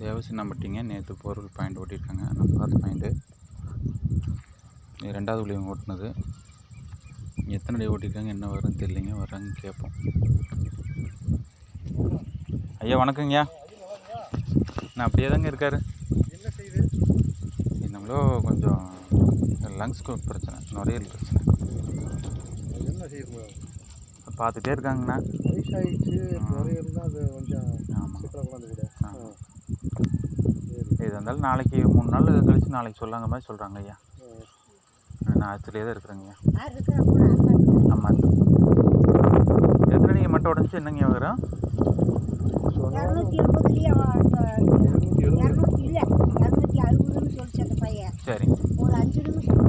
தேவசின்னம்பட்டிங்க. நேற்று பொருள் பாயிண்ட் ஓட்டியிருக்காங்க. நம்ம பார்த்த பாயிண்ட்டு இது 2வது விளைவு ஓட்டினது. எத்தனை டே ஓட்டியிருக்காங்க, என்ன வரும்னு தெரியலைங்க. வர்றாங்க கேட்போம். ஐயா வணக்கங்கய்யா. நான் அப்படியே தாங்க இருக்காரு. நம்மளோ கொஞ்சம் லங்ஸ்க்கு பிரச்சனை, நுரையீரல் பிரச்சனை. என்ன செய்ய பார்த்துட்டே இருக்காங்கண்ணா. வயசாகிடுச்சு, நுரையீரல் தான் அது கொஞ்சம். ஆமாம், கூட இது இருந்தாலும் நாளைக்கு 3 நாள் கழிச்சு நாளைக்கு சொல்லாங்க மாதிரி சொல்கிறாங்க ஐயா. நான் ஆச்சுலேயே தான் இருக்கிறேங்கய்யா. ஆமாம், எத்தனை நீங்கள் மட்டும் உடஞ்சி என்னங்க வரும்? சரி ஒரு 5 நிமிஷம்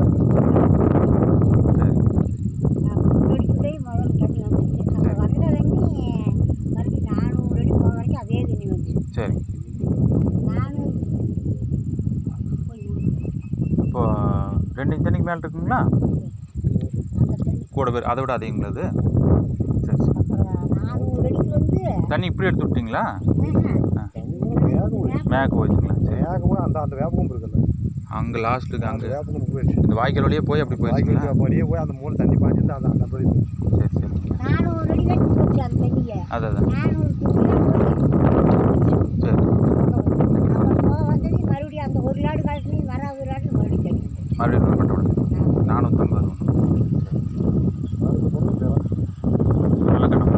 சரி. இப்போது 2 இன்ச் தண்ணிக்கு மேலே இருக்குங்களா? கூட பேர் அதை விட அதிகங்களா அது? சரி சரி. தண்ணி இப்படி எடுத்து விட்டீங்களா? மேக்கு போச்சுங்களா? சரி. அந்த வேப்பகம் இருக்குல்ல, அங்கே லாஸ்ட்டுக்கு அங்கே வேப்பகம் போயிடுச்சு. இந்த வாய்க்கால் வழியே போய் அப்படி போயிடுச்சுங்களா? அப்படியே போய் அந்த மூணு தண்ணி பாய்ச்சிட்டு அந்த போயிடுச்சு. சரி சரி. அதான் சரி. மறுபடியும் பட்ட உடனே 450 நல்ல கணம்.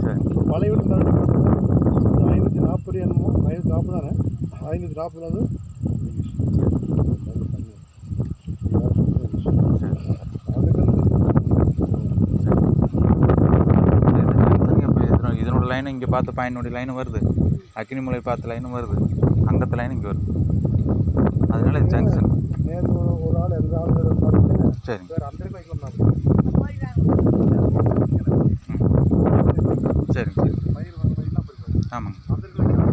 சரி. பழைய வீடு 540 என்னமோ, 540 தானே, 540 அது. இதனோட லைனும் இங்கே பார்த்த பாயினுடைய லைனும் வருது, அக்கினிமலை பார்த்த லைனும் வருது, அங்கத்து லைனும் இங்கே வருது. அதனால இது ஜங்ஷன். நேற்று ஒரு ஆள் எந்த ஆள் பார்த்துட்டு சரி போயிடுவாங்க. சரி சரி. பயிர் வந்து ஆமாங்க.